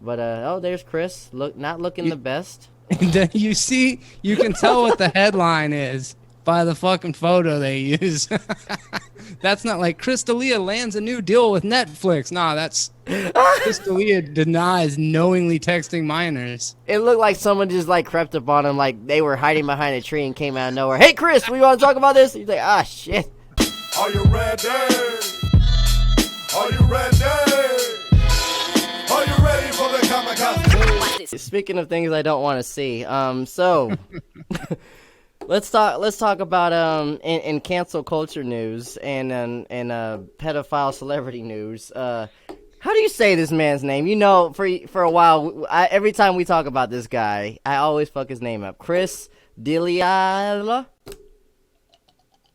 But oh, there's Chris. Not looking the best. You see, you can tell what the headline is by the fucking photo they use. That's not like Chris D'Elia lands a new deal with Netflix. Nah, that's Chris D'Elia denies knowingly texting minors. It looked like someone just like crept up on him, like they were hiding behind a tree and came out of nowhere. Hey, Chris, we want to talk about this? He's like, ah, shit. Are you ready? Are you ready? Are you ready for the kamikaze? Speaking of things I don't want to see, so let's talk about in cancel culture news and pedophile celebrity news. How do you say this man's name? You know, for a while, every time we talk about this guy, I always fuck his name up. Chris D'Elia.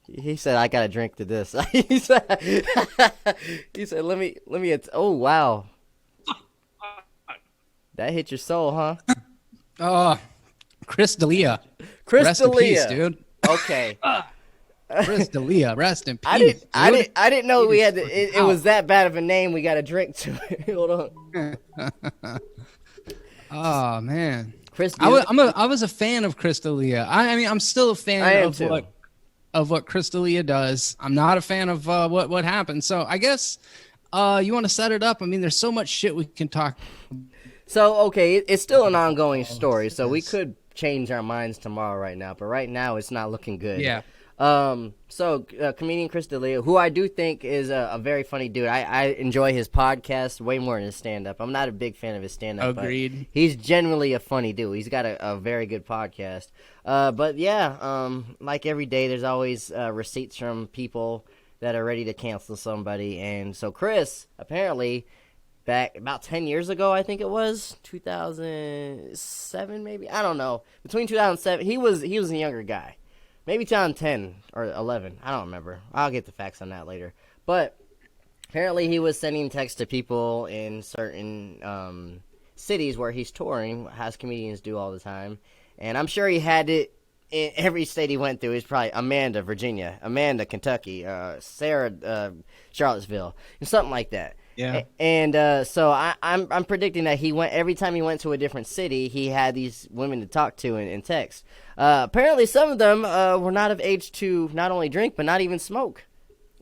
He said, "I gotta drink to this." he said, "Let me." Oh wow, that hit your soul, huh? Oh, Chris D'Elia. Chris rest D'Elia, in peace, dude. Okay. Chris D'Elia, rest in peace. I didn't know we had to, it was that bad of a name. We got to drink to it. Hold on. Oh man, Chris. I was a fan of Chris D'Elia. I mean, I'm still a fan of what Chris D'Elia does. I'm not a fan of what happened. So I guess you want to set it up. I mean, there's so much shit we can talk. So okay, it's still an ongoing story. So we could change our minds tomorrow, right now. But right now, it's not looking good. Yeah. So comedian Chris D'Elia, who I do think is a very funny dude. I enjoy his podcast way more than his stand-up. I'm not a big fan of his stand-up. Agreed. But he's genuinely a funny dude. He's got a very good podcast. But yeah, like every day, there's always receipts from people that are ready to cancel somebody. And so Chris, apparently, back about 10 years ago, I think it was 2007, maybe. I don't know. Between 2007, he was a younger guy. Maybe 2010 or 11. I don't remember. I'll get the facts on that later. But apparently he was sending texts to people in certain cities where he's touring, as comedians do all the time. And I'm sure he had it in every state he went through. He's probably Amanda, Virginia, Amanda, Kentucky, Sarah, Charlottesville, and something like that. Yeah. And so I'm predicting that every time he went to a different city, he had these women to talk to and text. Apparently, some of them were not of age to not only drink, but not even smoke.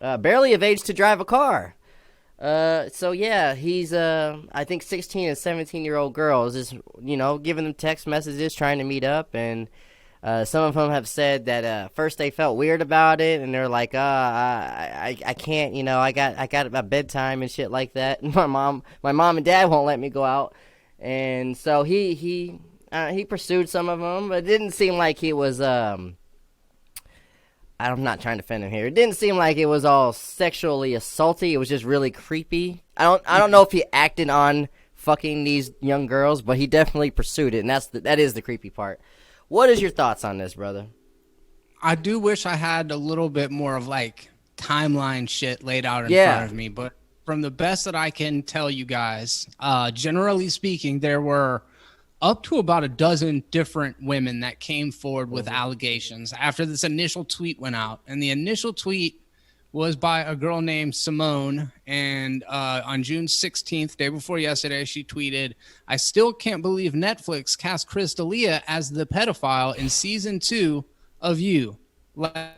Barely of age to drive a car. So yeah, he's I think 16 and 17-year-old girls is giving them text messages trying to meet up, and some of them have said that first they felt weird about it, and they're like, I can't, I got a bedtime and shit like that. And my mom and dad won't let me go out, and so he pursued some of them, but it didn't seem like he was I'm not trying to offend him here. It didn't seem like it was all sexually assaulty. It was just really creepy. I don't know if he acted on fucking these young girls, but he definitely pursued it, and that is the creepy part. What is your thoughts on this, brother? I do wish I had a little bit more of like timeline shit laid out in front of me, but from the best that I can tell you guys, generally speaking, there were up to about a dozen different women that came forward with allegations after this initial tweet went out. And the initial tweet was by a girl named Simone. And on June 16th, day before yesterday, she tweeted, "I still can't believe Netflix cast Chris D'Elia as the pedophile in season 2 of You. Like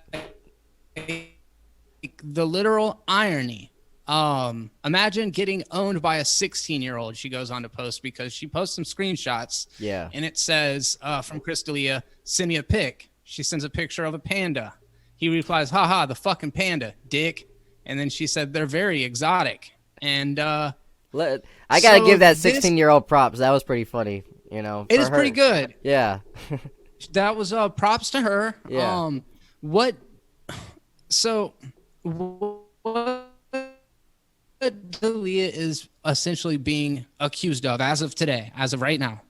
the literal irony. Imagine getting owned by a 16-year-old," she goes on to post, because she posts some screenshots. Yeah. And it says, from Chris D'Elia, "Send me a pic." She sends a picture of a panda. He replies, "Haha, the fucking panda, dick." And then she said, "They're very exotic." And I gotta give that 16-year-old props. That was pretty funny, It is pretty good. Yeah. That was props to her. Yeah. What D'Elia is essentially being accused of as of today, as of right now,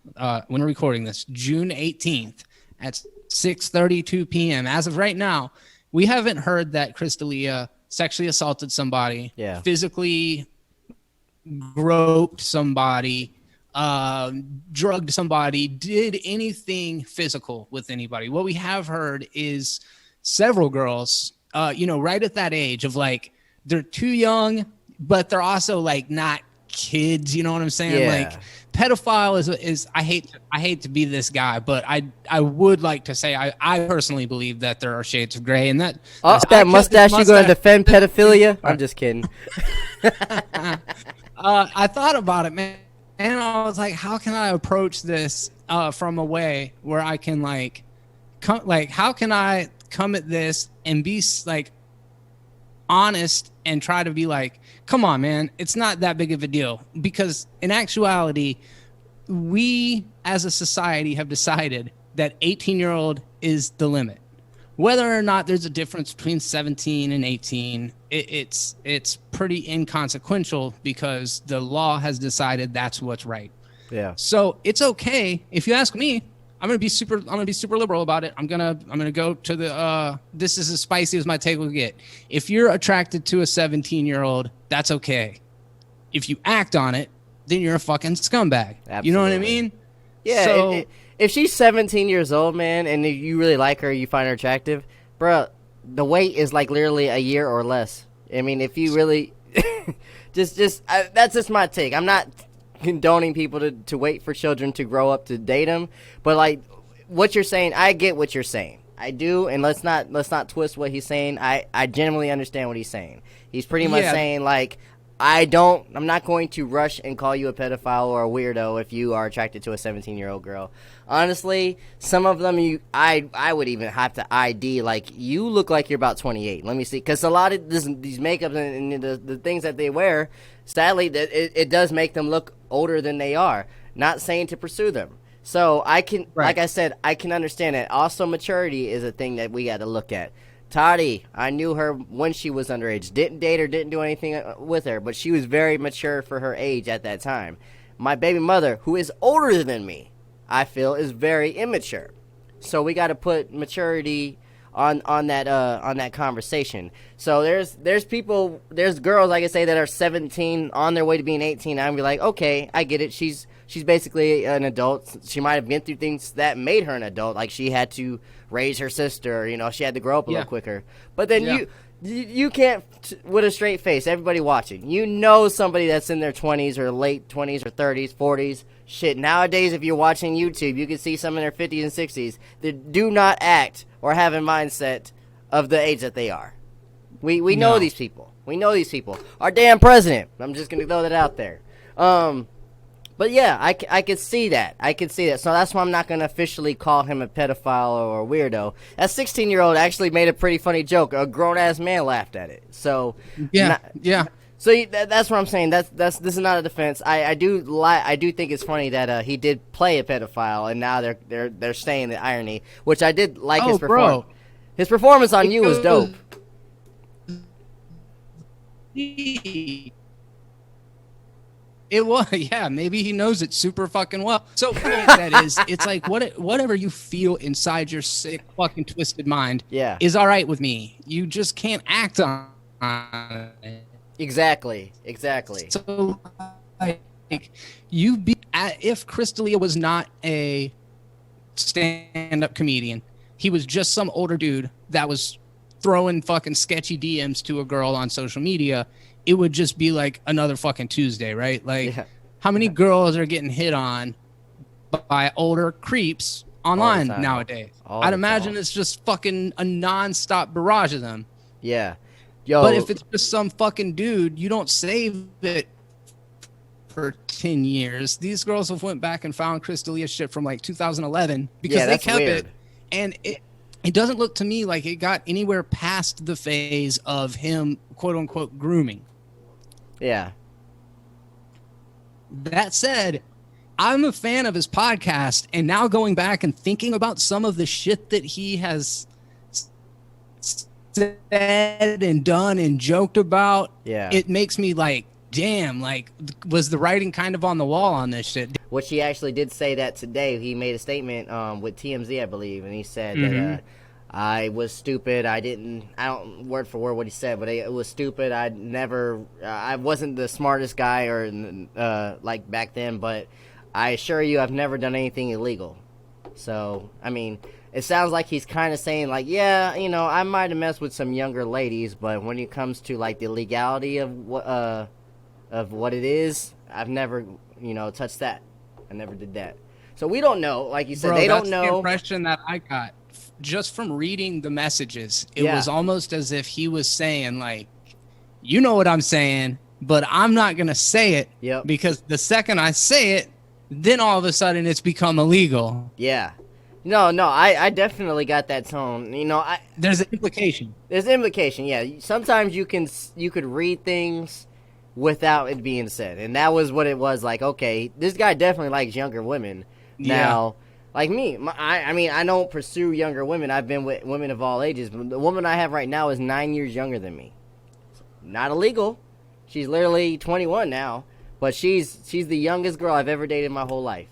when we're recording this, June 18th at 6:32 p.m. As of right now, we haven't heard that Chris D'Elia sexually assaulted somebody, physically groped somebody, drugged somebody, did anything physical with anybody. What we have heard is several girls, right at that age of like, they're too young, but they're also like not kids. You know what I'm saying? Yeah. Like pedophile is I hate to be this guy, but I would like to say I personally believe that there are shades of gray, and that that mustache you going to defend pedophilia? I'm just kidding. I thought about it, man, and I was like, how can I approach this from a way where I can how can I come at this and be like honest and try to be like, come on, man, it's not that big of a deal, because in actuality, we as a society have decided that 18-year-old is the limit. Whether or not there's a difference between 17 and 18, it's pretty inconsequential, because the law has decided that's what's right. Yeah. So it's okay. If you ask me, I'm gonna be super liberal about it. I'm gonna go to the this is as spicy as my take will get. If you're attracted to a 17-year-old, that's okay. If you act on it, then you're a fucking scumbag. Absolutely. You know what I mean? Yeah. So, if she's 17 years old, man, and if you really like her, you find her attractive, bro, the wait is like literally a year or less. I mean, if you really that's just my take. I'm not condoning people to wait for children to grow up to date them, but like what you're saying, I get what you're saying. I do, and let's not twist what he's saying. I genuinely understand what he's saying. He's pretty much saying like, I'm not going to rush and call you a pedophile or a weirdo if you are attracted to a 17-year-old girl. Honestly, some of them I would even have to ID, like, you look like you're about 28. Let me see, because a lot of these makeups and the things that they wear, sadly, it does make them look older than they are. Not saying to pursue them. So I can, like I said, I can understand it. Also, maturity is a thing that we got to look at. Toddy, I knew her when she was underage. Didn't date her, didn't do anything with her, but she was very mature for her age at that time. My baby mother, who is older than me, I feel is very immature. So we got to put maturity on that conversation. So there's girls, like I say, that are 17 on their way to being 18. I'd be like, okay, I get it. She's basically an adult. She might have been through things that made her an adult, like she had to raise her sister. You know, she had to grow up a little quicker. But then you can't, with a straight face, everybody watching, you know somebody that's in their 20s or late 20s or 30s, 40s. Shit, nowadays if you're watching YouTube, you can see some in their 50s and 60s that do not act or have a mindset of the age that they are. We know these people. We know these people. Our damn president. I'm just going to throw that out there. But yeah, I could see that. So that's why I'm not going to officially call him a pedophile or a weirdo. That 16-year-old actually made a pretty funny joke. A grown-ass man laughed at it. So yeah. So that's what I'm saying. This is not a defense. I do think it's funny that he did play a pedophile, and now they're saying the irony, which I did like his performance. His performance on You was dope. It was, yeah. Maybe he knows it super fucking well. So that is, it's like whatever you feel inside your sick fucking twisted mind, is all right with me. You just can't act on it. Exactly. So, like, if Crystalia was not a stand-up comedian, he was just some older dude that was throwing fucking sketchy DMs to a girl on social media, it would just be like another fucking Tuesday, right? Like, how many girls are getting hit on by older creeps online nowadays? I'd imagine it's just fucking a non-stop barrage of them. Yeah. Yo. But if it's just some fucking dude, you don't save it for 10 years. These girls have went back and found Crystalia shit from like 2011 because they kept it. And it doesn't look to me like it got anywhere past the phase of him, quote unquote, grooming. Yeah. That said, I'm a fan of his podcast, and now going back and thinking about some of the shit that he has said and done and joked about, it makes me like, damn, like, was the writing kind of on the wall on this shit? Which he actually did say that today. He made a statement with TMZ, I believe, and he said that I was stupid. I don't word for word what he said, but it was stupid. I wasn't the smartest guy or like back then, but I assure you I've never done anything illegal. So, I mean, it sounds like he's kind of saying, like, yeah, you know, I might have messed with some younger ladies, but when it comes to, like, the legality of what it is, I've never, touched that. I never did that. So we don't know. Like you said, Bro, they don't that's know. the impression that I got just from reading the messages. It was almost as if he was saying, like, you know what I'm saying, but I'm not going to say it because the second I say it, then all of a sudden it's become illegal. Yeah. No, I definitely got that tone. There's an implication. There's implication, yeah. Sometimes you could read things without it being said, and that was what it was. Like, okay, this guy definitely likes younger women. Now, like me, I don't pursue younger women. I've been with women of all ages, but the woman I have right now is 9 years younger than me. Not illegal. She's literally 21 now, but she's the youngest girl I've ever dated in my whole life.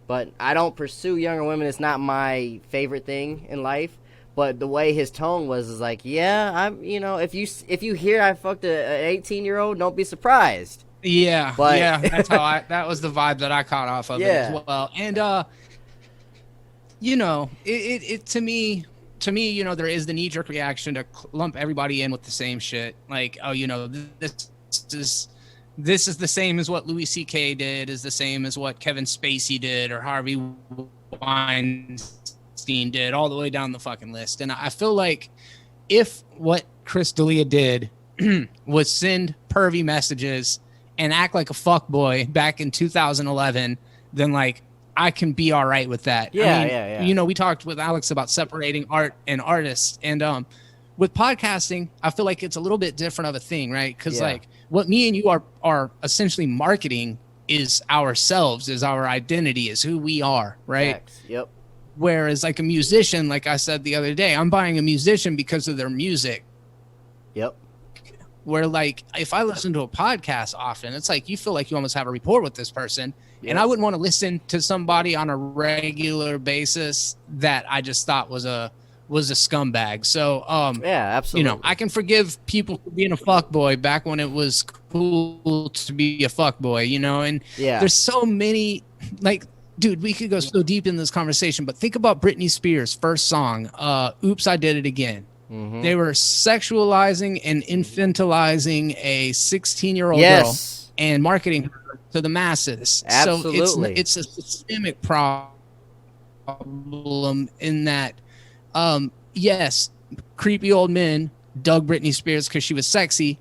But I don't pursue younger women. It's not my favorite thing in life. But the way his tone was is like, yeah, if you hear I fucked an 18-year-old, don't be surprised. Yeah, but, that's how that was the vibe that I caught off of it as well. And it to me, there is the knee-jerk reaction to lump everybody in with the same shit. Like, oh, this is the same as what Louis C.K. did, is the same as what Kevin Spacey did, or Harvey Weinstein did, all the way down the fucking list. And I feel like if what Chris D'Elia did was send pervy messages and act like a fuckboy back in 2011, then, like, I can be all right with that. Yeah. We talked with Alex about separating art and artists. And with podcasting, I feel like it's a little bit different of a thing, right? Because, like, what me and you are essentially marketing is ourselves, is our identity, is who we are, right? Facts. Yep. Whereas, like, a musician, like I said the other day, I'm buying a musician because of their music. Yep. Where, like, if I listen to a podcast often, it's like you feel like you almost have a rapport with this person. Yep. And I wouldn't want to listen to somebody on a regular basis that I just thought was a scumbag. So, yeah, absolutely. I can forgive people for being a fuckboy back when it was cool to be a fuckboy, and there's so many, like, dude, we could go so deep in this conversation, but think about Britney Spears' first song, Oops, I Did It Again. Mm-hmm. They were sexualizing and infantilizing a 16-year-old girl and marketing her to the masses. Absolutely. So it's a systemic problem in that, yes, creepy old men dug Britney Spears because she was sexy.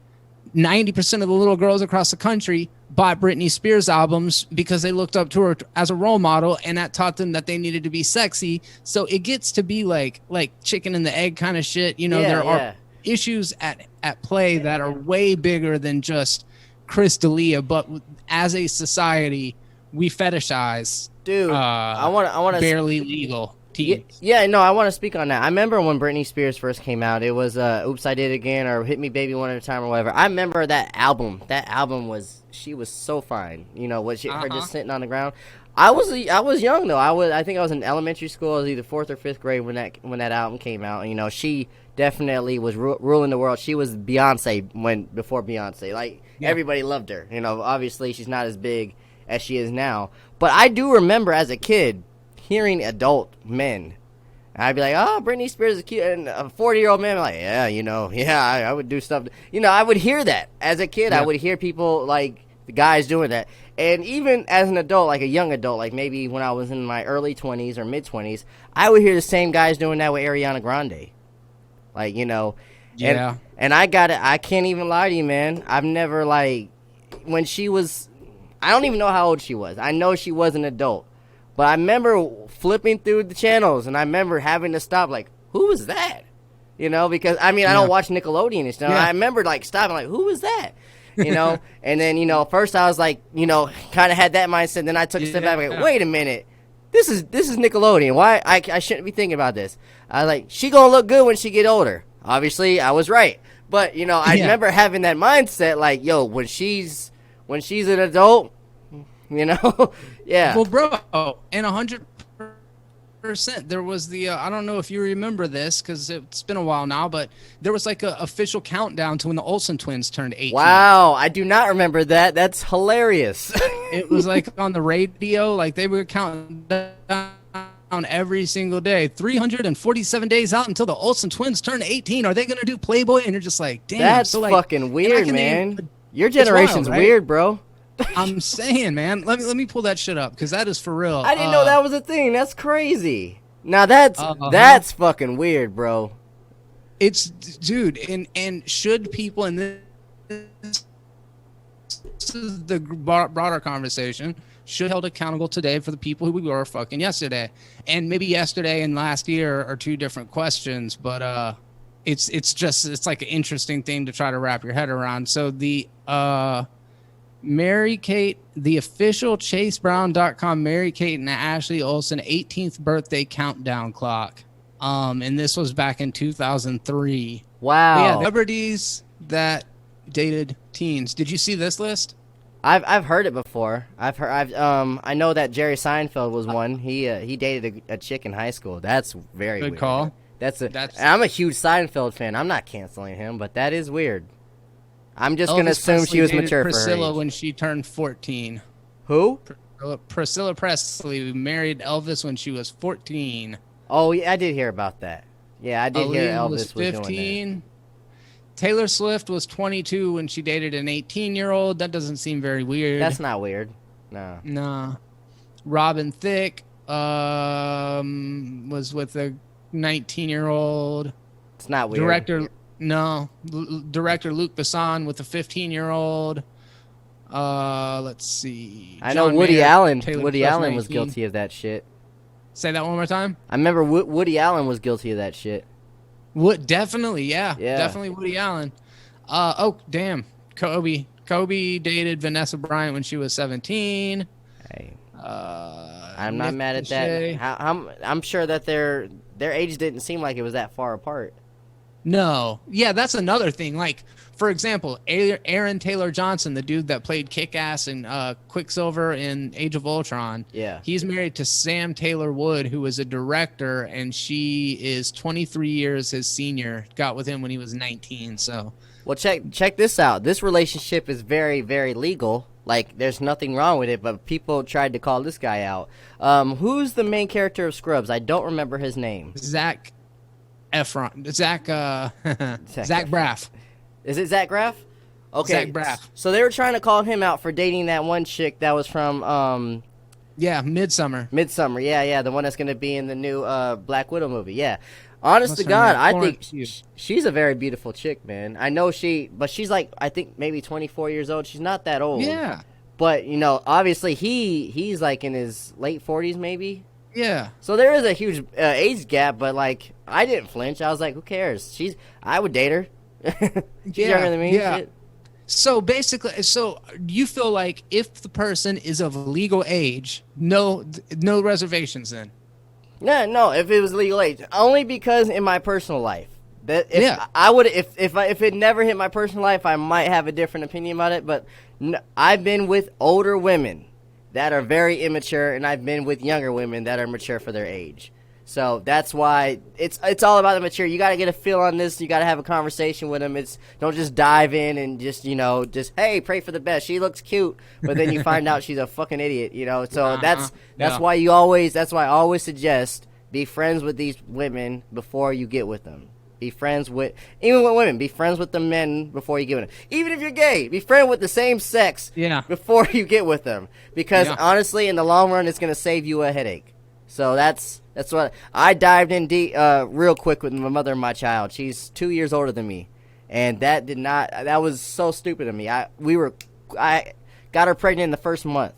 90% of the little girls across the country bought Britney Spears albums because they looked up to her as a role model, and that taught them that they needed to be sexy. So it gets to be like chicken and the egg kind of shit. There are issues at play that are way bigger than just Chris D'Elia, but as a society, we fetishize I want to barely legal teens. Yeah, no, I want to speak on that. I remember when Britney Spears first came out, it was Oops, I Did It Again, or Hit Me Baby One at a Time, or whatever. I remember that album. That album she was so fine. Her just sitting on the ground. I was young though. I think I was in elementary school. I was either 4th or 5th grade when that album came out. She definitely was ruling the world. She was Beyonce before Beyonce. Like, everybody loved her. Obviously she's not as big as she is now, but I do remember as a kid hearing adult men. I'd be like, oh, Britney Spears is cute. And a 40-year-old man, like, I would do stuff. I would hear that. As a kid, I would hear people, like, the guys doing that. And even as an adult, like a young adult, like maybe when I was in my early 20s or mid-20s, I would hear the same guys doing that with Ariana Grande. Like, Yeah. And I got it. I can't even lie to you, man. I've never, like, when she was, I don't even know how old she was. I know she was an adult. But I remember flipping through the channels, and I remember having to stop, like, who was that? Because, I don't watch Nickelodeon and stuff. I remember, like, stopping, like, who was that? And then, first I was like, kind of had that mindset. Then I took a step back, like, wait a minute. This is Nickelodeon. Why? I shouldn't be thinking about this. I was like, she gonna look good when she get older. Obviously, I was right. But, I remember having that mindset, like, yo, when she's an adult, yeah. Well, bro, and 100%, there was the I don't know if you remember this because it's been a while now, but there was like a official countdown to when the Olsen twins turned 18. Wow, I do not remember that. That's hilarious. It was like on the radio, like they were counting down every single day. 347 days out until the Olsen twins turn 18. Are they going to do Playboy? And you're just like, damn. That's so, like, fucking weird, man. Your generation's wild, right? weird, bro. I'm saying, man. Let me pull that shit up because that is for real. I didn't know that was a thing. That's crazy. Now that's fucking weird, bro. It's dude, and should people in this is the broader conversation should be held accountable today for the people who we were fucking yesterday, and maybe yesterday and last year are two different questions, but it's like an interesting thing to try to wrap your head around. So the Mary Kate, the official ChaseBrown.com Mary Kate and Ashley Olsen 18th birthday countdown clock. And this was back in 2003. Wow. But yeah, celebrities that dated teens. Did you see this list? I've heard it before. I know that Jerry Seinfeld was one. He dated a chick in high school. That's very good weird. Call. I'm a huge Seinfeld fan. I'm not canceling him, but that is weird. I'm just going to assume she was mature Priscilla for her age. when she turned 14. Who? Priscilla Presley married Elvis when she was 14. Oh, yeah, I did hear about that. Yeah, I did hear Elvis was 15. doing Taylor Swift was 22 when she dated an 18-year-old. That doesn't seem very weird. that. That's not weird. No. Nah. Robin Thicke was with a 19-year-old. It's not weird. Director Luc Besson with a 15-year-old. Let's see. I know John Woody Mayer, Allen. Taylor Woody plus Allen was 19. guilty of that shit. Say that one more time. I remember Woody Allen was guilty of that shit. Definitely, yeah. Definitely Woody Allen. Oh, damn. Kobe dated Vanessa Bryant when she was 17. Hey. I'm not Nick mad at Lachey. that. I'm sure that their age didn't seem like it was that far apart. No. Yeah, that's another thing. Like, for example, Aaron Taylor Johnson, the dude that played Kick-Ass and Quicksilver in Age of Ultron. Yeah. He's married to Sam Taylor Wood, who is a director, and she is 23 years his senior. Got with him when he was 19, so. Well, check this out. This relationship is very, very legal. Like, there's nothing wrong with it, but people tried to call this guy out. Who's the main character of Scrubs? I don't remember his name. Zach Braff. Is it Zach Braff? Okay. Zach Braff. So they were trying to call him out for dating that one chick that was from Yeah, Midsummer. Yeah, the one that's going to be in the new Black Widow movie. Yeah. Honest What's to her God, name? I Florence think Pugh. she's a very beautiful chick, man. I know but she's like, I think maybe 24 years old. She's not that old. Yeah. But, obviously he's like in his late 40s maybe. Yeah. So there is a huge age gap, but like I didn't flinch. I was like, who cares? I would date her. She's younger than me. Yeah. Shit. So basically, you feel like if the person is of legal age, no reservations then. No, if it was legal age, only because in my personal life, I would if it never hit my personal life, I might have a different opinion about it. But I've been with older women that are very immature, and I've been with younger women that are mature for their age. So that's why it's all about the mature. You got to get a feel on this. You got to have a conversation with them. Don't just dive in and just hey, pray for the best. She looks cute, but then you find out she's a fucking idiot. So that's why I always suggest be friends with these women before you get with them. Be friends with women. Be friends with the men before you get with them. Even if you're gay, be friends with the same sex before you get with them. Because honestly, in the long run, it's gonna save you a headache. So that's what I dived in deep, real quick with my mother and my child. She's 2 years older than me, and that was so stupid of me. I got her pregnant in the first month.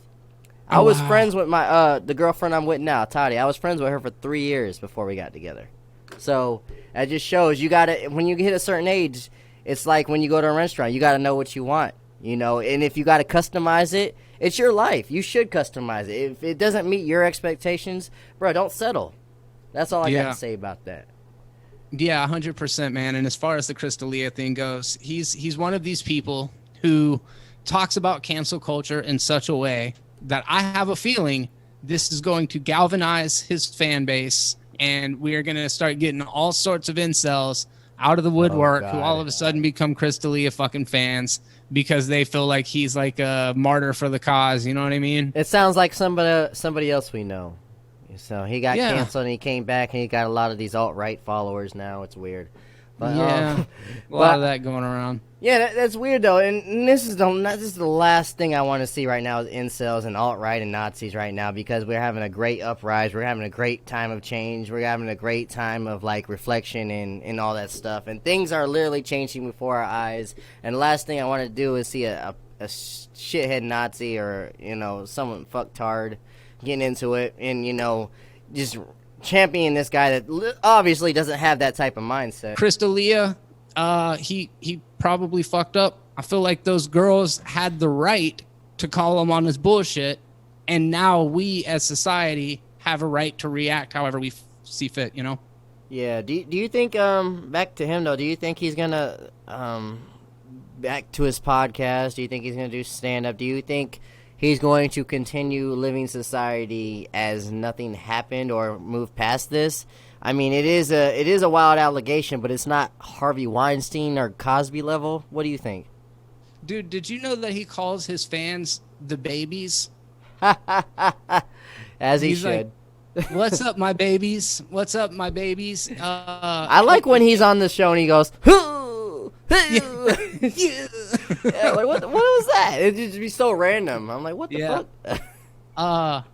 I was friends with my the girlfriend I'm with now, Toddy. I was friends with her for 3 years before we got together. So that just shows when you hit a certain age, it's like when you go to a restaurant, you gotta know what you want, and if you gotta customize it, it's your life. You should customize it. If it doesn't meet your expectations, bro, don't settle. That's all I got to say about that. Yeah, 100%, man. And as far as the Crystalia thing goes, he's one of these people who talks about cancel culture in such a way that I have a feeling this is going to galvanize his fan base, and we are going to start getting all sorts of incels out of the woodwork who all of a sudden become Crystalia fucking fans because they feel like he's like a martyr for the cause. You know what I mean? It sounds like somebody else we know. So he got canceled and he came back and he got a lot of these alt-right followers now. It's weird. But, yeah, a lot of that going around. Yeah, that's weird though, and this is the last thing I want to see right now is incels and alt-right and Nazis right now, because we're having a great uprise, we're having a great time of change, we're having a great time of like reflection and all that stuff, and things are literally changing before our eyes. And the last thing I want to do is see a shithead Nazi or someone fucktard getting into it and just championing this guy that obviously doesn't have that type of mindset. Crystalia, he probably fucked up. I feel like those girls had the right to call him on his bullshit, and now we as society have a right to react however we see fit, Yeah, do you think, back to him though, do you think he's gonna, back to his podcast, do you think he's gonna do stand-up? Do you think he's going to continue living society as nothing happened or move past this? I mean, it is a wild allegation, but it's not Harvey Weinstein or Cosby level. What do you think? Dude, did you know that he calls his fans the babies? As he He's should. Like, what's up, my babies? What's up, my babies? I like when he's on the show and he goes, "Hoo, hoo." Yeah, like what was that? It'd just be so random. I'm like, what the fuck?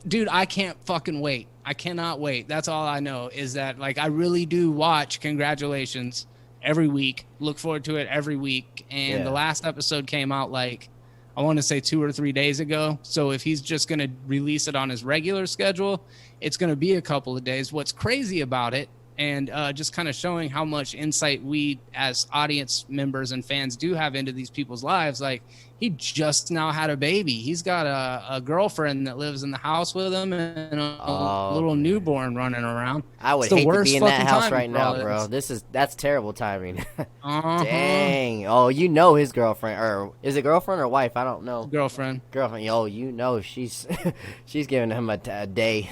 Dude, I can't fucking wait. I cannot wait. That's all I know is that, like, I really do watch Congratulations every week. Look forward to it every week. And the last episode came out, like, I want to say 2 or 3 days ago. So if he's just going to release it on his regular schedule, it's going to be a couple of days. What's crazy about it, and just kind of showing how much insight we as audience members and fans do have into these people's lives, like, he just now had a baby. He's got a girlfriend that lives in the house with him and a little newborn running around. I would hate to be in that house right now, bro. That's terrible timing. Dang. Oh, his girlfriend, or is it girlfriend or wife? I don't know. Girlfriend. Oh, she's she's giving him a day.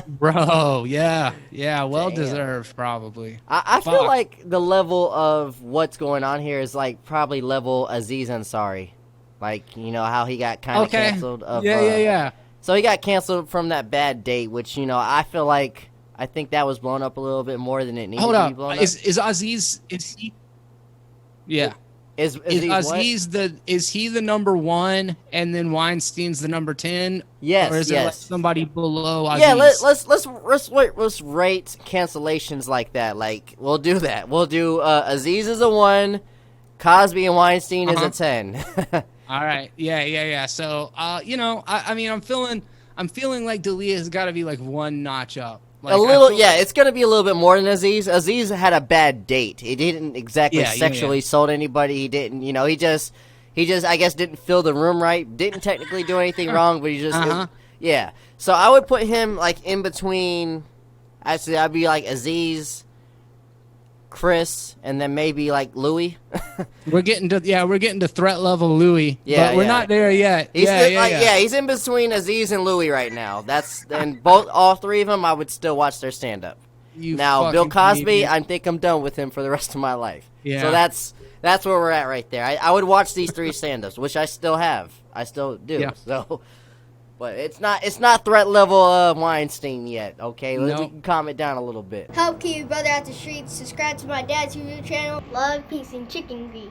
Bro, yeah, well deserved, probably. I feel like the level of what's going on here is like probably level Aziz Ansari. Like, how he got kind of canceled. Yeah. So he got canceled from that bad date, which, I feel like, I think that was blown up a little bit more than it needed to be blown up. Is Aziz, is he? Yeah. Is Aziz is he the number 1 and then Weinstein's the number 10? Yes, or is it like somebody below Aziz? Yeah, let's rate cancellations like that. Like, we'll do that. We'll do Aziz is a 1, Cosby and Weinstein is a 10. All right. Yeah. So, I mean, I'm feeling like D'Elia has got to be like 1 notch up. Like, it's going to be a little bit more than Aziz. Aziz had a bad date. He didn't exactly sexually assault anybody. He didn't, he just, I guess, didn't fill the room right. Didn't technically do anything wrong, but he just, So I would put him, like, in between, actually, I'd be like Aziz, Chris, and then maybe like Louis. we're getting to threat level Louis. But we're not there yet. He's in between Aziz and Louis right now. And all 3 of them, I would still watch their stand up. Now Bill Cosby, I think I'm done with him for the rest of my life. Yeah. So that's where we're at right there. I would watch these 3 stand ups, which I still have. I still do. Yeah. So. But it's not threat level of Weinstein yet, okay? We can calm it down a little bit. Help keep your brother out the streets. Subscribe to my dad's YouTube channel. Love, peace, and chicken grease.